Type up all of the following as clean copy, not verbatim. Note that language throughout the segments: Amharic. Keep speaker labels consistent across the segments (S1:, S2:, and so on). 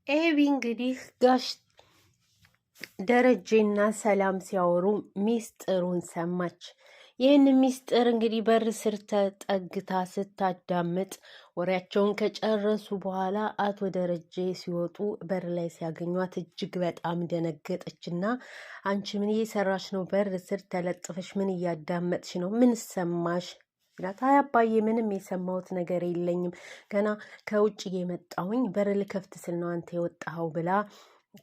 S1: ኤቢ እንግዲህ ጋሽ ደረጀና ሰላም ሲያወሩ ሚስጥሩን ሰማች። ይህን ሚስጥር እንግዲህ በር ስር ተጠግታ ስታዳምጥ ወሬያቸውን ከጨረሱ በኋላ አቶ ደረጀ ሲወጡ በር ላይ ሲያገኟት እጅግ በጣም ደነገጠችና አንቺ ምን እየሰራሽ ነው? በር ስር ተለጥፈሽ ምን እያዳመጥሽ ነው? ምን ሰማሽ? ይላት። አይ አባዬ ምንም የሰማሁት ነገር የለኝም፣ ገና ከውጭ የመጣሁኝ በር ልከፍት ስል ነው አንተ የወጣኸው ብላ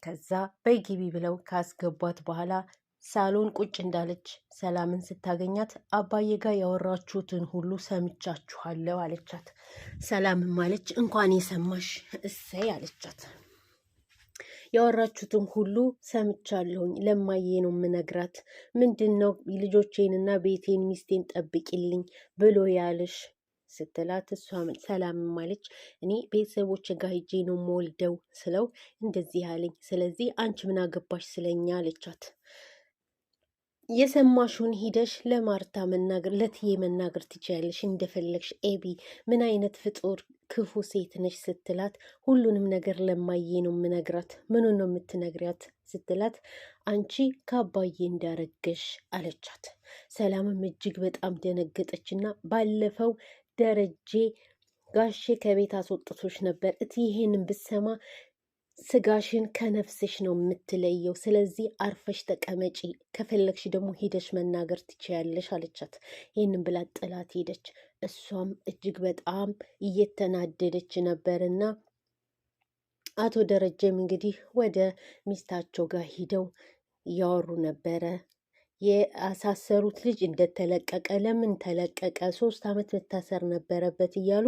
S1: ከዛ በይግቢ ብለው ካስገቧት በኋላ ሳሎን ቁጭ እንዳለች ሰላምን ስታገኛት አባዬ ጋር ያወራችሁትን ሁሉ ሰምቻችኋለሁ አለቻት። ሰላምም አለች እንኳን የሰማሽ እሰይ አለቻት። ያወራችሁትን ሁሉ ሰምቻለሁኝ፣ ለማዬ ነው የምነግራት። ምንድን ነው ልጆቼንና ቤቴን ሚስቴን ጠብቂልኝ ብሎ ያልሽ ስትላት እሷ ሰላም ማለች እኔ ቤተሰቦች ጋር ሄጄ ነው የምወልደው ስለው እንደዚህ አለኝ። ስለዚህ አንቺ ምን አገባሽ ስለኛ አለቻት። የሰማሹን ሂደሽ ለማርታ መናገር ለትዬ መናገር ትችያለሽ እንደፈለግሽ። ኤቢ ምን አይነት ፍጡር ክፉ ሴት ነሽ ስትላት ሁሉንም ነገር ለማዬ ነው የምነግራት። ምኑን ነው የምትነግሪያት ስትላት አንቺ ከአባዬ እንዳረገሽ አለቻት። ሰላምም እጅግ በጣም ደነገጠችና ባለፈው ደረጀ ጋሼ ከቤት አስወጥቶሽ ነበር ይሄንን ብሰማ ስጋሽን ከነፍስሽ ነው የምትለየው። ስለዚህ አርፈሽ ተቀመጪ፣ ከፈለግሽ ደግሞ ሂደሽ መናገር ትችያለሽ አለቻት። ይህንን ብላ ጥላት ሄደች። እሷም እጅግ በጣም እየተናደደች ነበርና አቶ ደረጀም እንግዲህ ወደ ሚስታቸው ጋር ሂደው እያወሩ ነበረ። የአሳሰሩት ልጅ እንደተለቀቀ ለምን ተለቀቀ? 3 ዓመት መታሰር ነበረበት እያሉ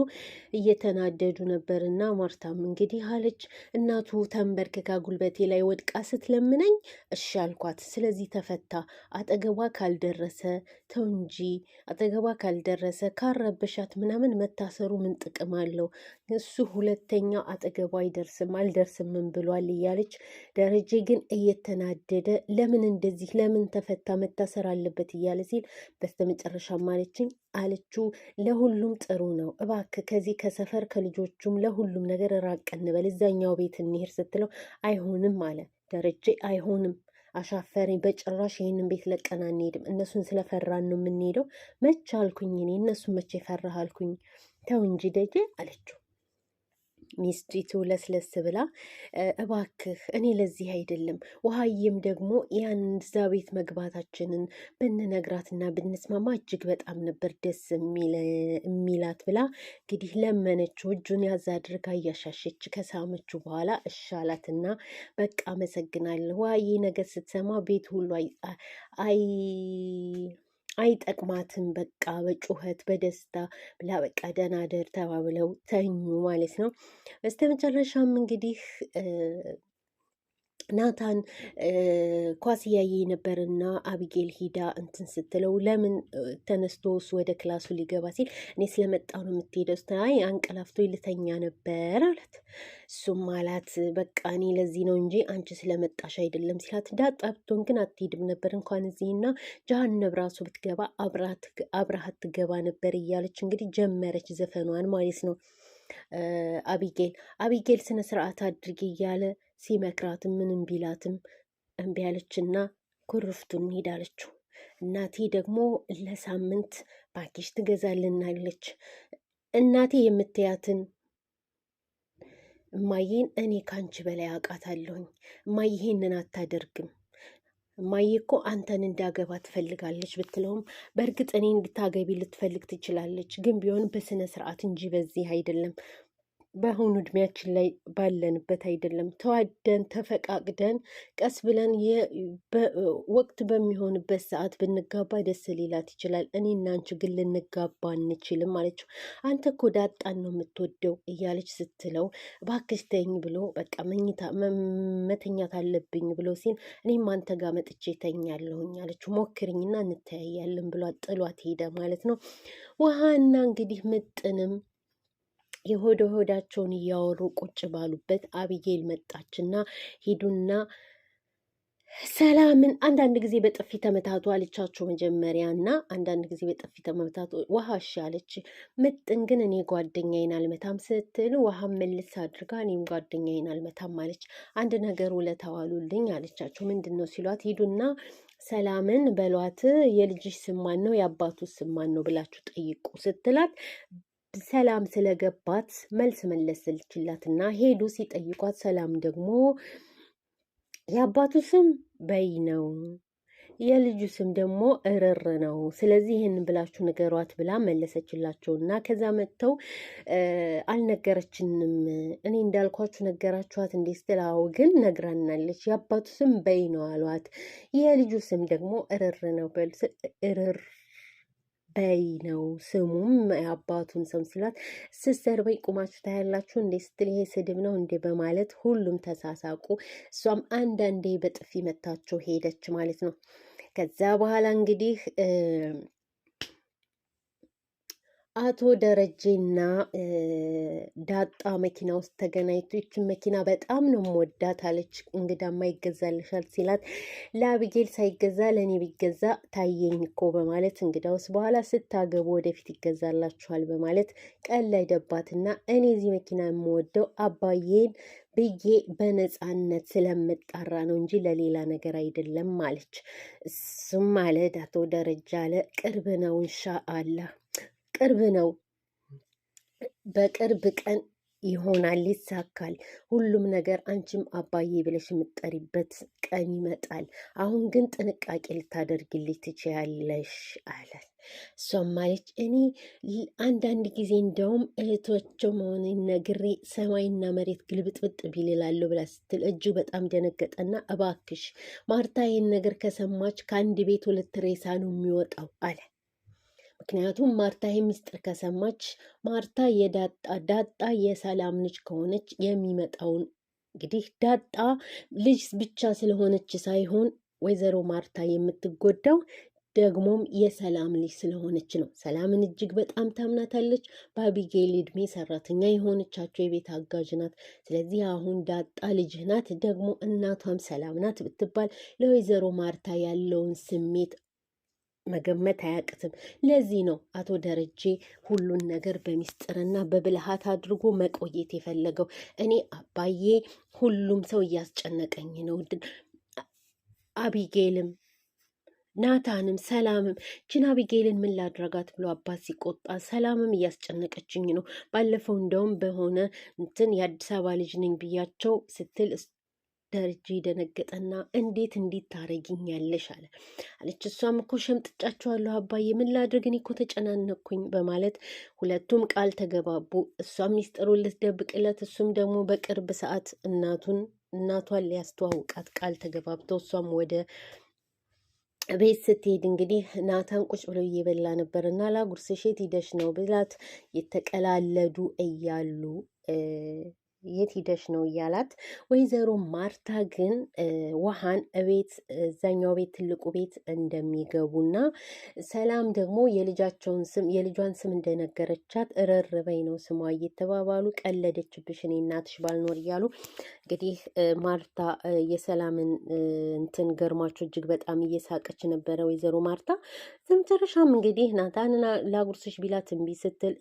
S1: እየተናደዱ ነበር። እና ማርታም እንግዲህ አለች እናቱ ተንበርክካ ጉልበቴ ላይ ወድቃ ስትለምነኝ እሺ አልኳት። ስለዚህ ተፈታ። አጠገቧ ካልደረሰ ተው እንጂ አጠገቧ ካልደረሰ ካረበሻት ምናምን መታሰሩ ምን ጥቅም አለው? እሱ ሁለተኛ አጠገቧ አልደርስምም ብሏል እያለች ደረጀ ግን እየተናደደ ለምን እንደዚህ ለምን ተፈታ መታሰር አለበት እያለ ሲል በስተመጨረሻ አለችው ለሁሉም ጥሩ ነው እባክህ ከዚህ ከሰፈር ከልጆቹም ለሁሉም ነገር ራቅ እንበል እዛኛው ቤት እንሄድ ስትለው አይሆንም አለ ደረጀ። አይሆንም አሻፈረኝ፣ በጭራሽ ይህንን ቤት ለቀን አንሄድም። እነሱን ስለፈራን ነው የምንሄደው። መቼ አልኩኝ እኔ እነሱን መቼ ፈራህ አልኩኝ? ተው እንጂ ደጀ አለችው። ሚስቲቱ ለስለስ ብላ እባክህ እኔ ለዚህ አይደለም ውሃዬም ደግሞ ያን እዛ ቤት መግባታችንን ብንነግራትና ብንስማማ እጅግ በጣም ነበር ደስ የሚላት ብላ እንግዲህ ለመነችው። እጁን ያዝ አድርጋ እያሻሸች ከሳመችው በኋላ እሻላትና በቃ አመሰግናለሁ ውሃዬ ነገር ስትሰማ ቤት ሁሉ አይጠቅማትም በቃ በጩኸት በደስታ ብላ በቃ ደህና ደር ተባብለው ተኙ ማለት ነው። በስተመጨረሻም እንግዲህ ናታን ኳስ እያየ ነበርና አቢጌል ሂዳ እንትን ስትለው ለምን ተነስቶስ ወደ ክላሱ ሊገባ ሲል እኔ ስለመጣሁ ነው የምትሄደው ስታይ አንቀላፍቶ ልተኛ ነበር አላት። እሱም አላት በቃ እኔ ለዚህ ነው እንጂ አንቺ ስለመጣሽ አይደለም ሲላት ዳጣ ብትሆን ግን አትሄድም ነበር እንኳን እዚህና ጀሃነብ ራሱ ብትገባ አብረሃት ትገባ ነበር እያለች እንግዲህ ጀመረች ዘፈኗን ማለት ነው። አቢጌል ስነ ስርዓት አድርጊ እያለ ሲመክራትም ምንም ቢላትም እምቢ ያለችና ኩርፍቱን ሄዳለችው። እናቴ ደግሞ ለሳምንት ፓኬጅ ትገዛልናለች። እናቴ የምትያትን እማዬን እኔ ካንቺ በላይ አውቃታለሁኝ። እማዬ ይሄንን አታደርግም። እማዬ እኮ አንተን እንዳገባ ትፈልጋለች ብትለውም በእርግጥ እኔ እንድታገቢ ልትፈልግ ትችላለች፣ ግን ቢሆን በስነ ስርዓት እንጂ በዚህ አይደለም። በአሁኑ እድሜያችን ላይ ባለንበት አይደለም። ተዋደን ተፈቃቅደን ቀስ ብለን ወቅት በሚሆንበት ሰዓት ብንጋባ ደስ ሊላት ይችላል። እኔ እና አንቺ ግን ልንጋባ አንችልም አለችው። አንተ እኮ ዳጣን ነው የምትወደው እያለች ስትለው እባክሽ ተይኝ ብሎ በቃ መተኛት አለብኝ ብሎ ሲል እኔም አንተ ጋር መጥቼ ተኛለሁኝ አለችው። ሞክርኝና እንተያያለን ብሎ ጥሏት ሄደ ማለት ነው። ውሃና እንግዲህ ምጥንም ሆዳቸውን እያወሩ ቁጭ ባሉበት አቢጌል መጣችና ሂዱና ሰላምን አንዳንድ ጊዜ በጥፊ ተመታቱ አለቻቸው መጀመሪያ እና አንዳንድ ጊዜ በጥፊ ተመታቱ ውሃ እሺ አለች። ምጥን ግን እኔ ጓደኛዬን አልመታም ስትል ውሃ መልስ አድርጋ እኔም ጓደኛዬን አልመታም አለች። አንድ ነገር ውለታ ዋሉልኝ አለቻቸው። ምንድን ነው ሲሏት ሂዱና ሰላምን በሏት የልጅሽ ስም ማን ነው የአባቱ ስም ማን ነው ብላችሁ ጠይቁ ስትላት ሰላም ስለገባት መልስ መለሰችላትና ሄዱ ሲጠይቋት ሰላም ደግሞ የአባቱ ስም በይ ነው የልጁ ስም ደግሞ እርር ነው። ስለዚህ ይህን ብላችሁ ንገሯት ብላ መለሰችላቸውና ከዛ መጥተው አልነገረችንም፣ እኔ እንዳልኳችሁ ነገራችኋት እንዴ ስትል አዎ ግን ነግራናለች፣ የአባቱ ስም በይ ነው አሏት። የልጁ ስም ደግሞ እርር ነው እርር በይ ነው ስሙም የአባቱን ስም ሲላት ስትሰርበኝ ቁማችሁ ታያላችሁ እንዴ ስትል ይሄ ስድብ ነው እንዴ በማለት ሁሉም ተሳሳቁ። እሷም አንዳንዴ በጥፊ መታቸው ሄደች ማለት ነው። ከዛ በኋላ እንግዲህ አቶ ደረጀና ዳጣ መኪና ውስጥ ተገናኝቶ ይችን መኪና በጣም ነው የምወዳት አለች። እንግዳማ ይገዛልሻል ሲላት ለአብጌል ሳይገዛ ለእኔ ቢገዛ ታየኝ እኮ በማለት እንግዳውስ በኋላ ስታገቡ ወደፊት ይገዛላችኋል በማለት ቀለደባትና እኔ እዚህ መኪና የምወደው አባዬን ብዬ በነፃነት ስለምጣራ ነው እንጂ ለሌላ ነገር አይደለም አለች። እሱም አለ አቶ ደረጃ አለ ቅርብ ነው ኢንሻአላህ ቅርብ ነው፣ በቅርብ ቀን ይሆናል፣ ይሳካል ሁሉም ነገር። አንቺም አባዬ ብለሽ የምትጠሪበት ቀን ይመጣል። አሁን ግን ጥንቃቄ ልታደርግልኝ ትችያለሽ አለ። እሷም ማለች እኔ አንዳንድ ጊዜ እንደውም እህቶቸው መሆኔን ነግሬ ሰማይና መሬት ግልብጥብጥ ቢልላለሁ ብላ ስትል እጁ በጣም ደነገጠና እባክሽ ማርታ ይህን ነገር ከሰማች ከአንድ ቤት 2 ሬሳ ነው የሚወጣው አለ። ምክንያቱም ማርታ የሚስጥር ከሰማች ማርታ ዳጣ የሰላም ልጅ ከሆነች የሚመጣውን እንግዲህ ዳጣ ልጅ ብቻ ስለሆነች ሳይሆን ወይዘሮ ማርታ የምትጎዳው ደግሞም የሰላም ልጅ ስለሆነች ነው። ሰላምን እጅግ በጣም ታምናታለች። በአቢጌል እድሜ ሰራተኛ የሆነቻቸው የቤት አጋዥ ናት። ስለዚህ አሁን ዳጣ ልጅህ ናት፣ ደግሞ እናቷም ሰላም ናት ብትባል ለወይዘሮ ማርታ ያለውን ስሜት መገመት አያቅትም። ለዚህ ነው አቶ ደረጀ ሁሉን ነገር በሚስጥርና በብልሃት አድርጎ መቆየት የፈለገው። እኔ አባዬ ሁሉም ሰው እያስጨነቀኝ ነው፣ አቢጌልም ናታንም ሰላምም ችን አቢጌልን ምን ላድረጋት ብሎ አባት ሲቆጣ ሰላምም እያስጨነቀችኝ ነው። ባለፈው እንደውም በሆነ እንትን የአዲስ አበባ ልጅ ነኝ ብያቸው ስትል ደረጀ ደነገጠና እንዴት ታረጊኛለሽ አለ አለች። እሷም እኮ ሸምጥጫቸዋለሁ አባዬ ምን ላድርግ እኔ እኮ ተጨናነኩኝ በማለት ሁለቱም ቃል ተገባቡ። እሷም ሚስጥሩን ልትደብቅለት እሱም ደግሞ በቅርብ ሰዓት እናቷን ሊያስተዋውቃት ቃል ተገባብተው እሷም ወደ ቤት ስትሄድ እንግዲህ ናታን ቁጭ ብሎ እየበላ ነበር እና ላጉርስሽ የት ሂደሽ ነው ብላት የተቀላለዱ እያሉ የት ሂደሽ ነው እያላት፣ ወይዘሮ ማርታ ግን ውሃን እቤት እዛኛው ቤት ትልቁ ቤት እንደሚገቡና ሰላም ደግሞ የልጇን ስም እንደነገረቻት እረርበኝ ነው ስሟ እየተባባሉ ቀለደችብሽ እኔ እናትሽ ባልኖር እያሉ እንግዲህ ማርታ የሰላምን እንትን ገርማቸው እጅግ በጣም እየሳቀች ነበረ ወይዘሮ ማርታ። በመጨረሻም እንግዲህ ናታንን ላጉርስሽ ቢላት እምቢ ስትል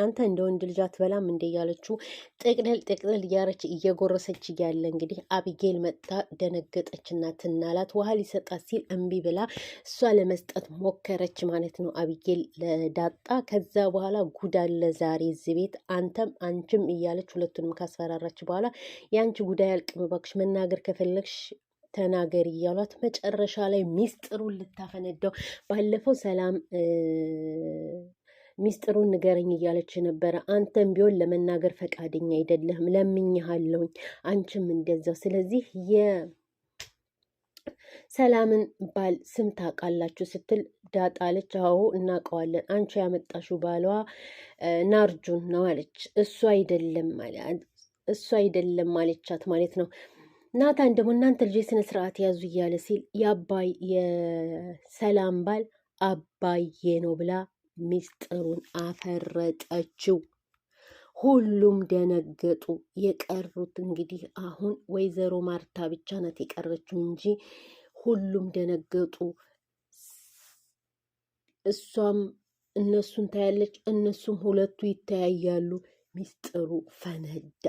S1: አንተ እንደ ወንድ ልጅ አትበላም እንደ እያለችው ጥቅልል እያረች እየጎረሰች እያለ እንግዲህ አቢጌል መጥታ ደነገጠችና ትናላት ውሃ ሊሰጣት ሲል እምቢ ብላ እሷ ለመስጠት ሞከረች ማለት ነው አቢጌል ለዳጣ። ከዛ በኋላ ጉዳለ ዛሬ እዚህ ቤት አንተም አንቺም እያለች ሁለቱንም ካስፈራራች በኋላ የአንቺ ጉዳይ አልቅም እባክሽ መናገር ከፈለግሽ ተናገሪ እያሏት መጨረሻ ላይ ሚስጥሩን ልታፈነዳው ባለፈው ሰላም ሚስጥሩን ንገረኝ እያለች ነበረ። አንተም ቢሆን ለመናገር ፈቃደኛ አይደለህም፣ ለምኜሃለሁኝ፣ አንቺም እንደዛው። ስለዚህ የሰላምን ባል ስም ታውቃላችሁ ስትል ዳጣ አለች። አዎ እናውቀዋለን፣ አንቺ ያመጣሽው ባሏ ናርጁን ነው አለች። እሱ አይደለም አለቻት ማለት ነው። ናታን ደግሞ እናንተ ልጆች ስነ ስርዓት ያዙ እያለ ሲል የሰላም ባል አባዬ ነው ብላ ሚስጥሩን አፈረጠችው። ሁሉም ደነገጡ። የቀሩት እንግዲህ አሁን ወይዘሮ ማርታ ብቻ ናት የቀረችው እንጂ ሁሉም ደነገጡ። እሷም እነሱን ታያለች፣ እነሱም ሁለቱ ይተያያሉ። ሚስጥሩ ፈነዳ።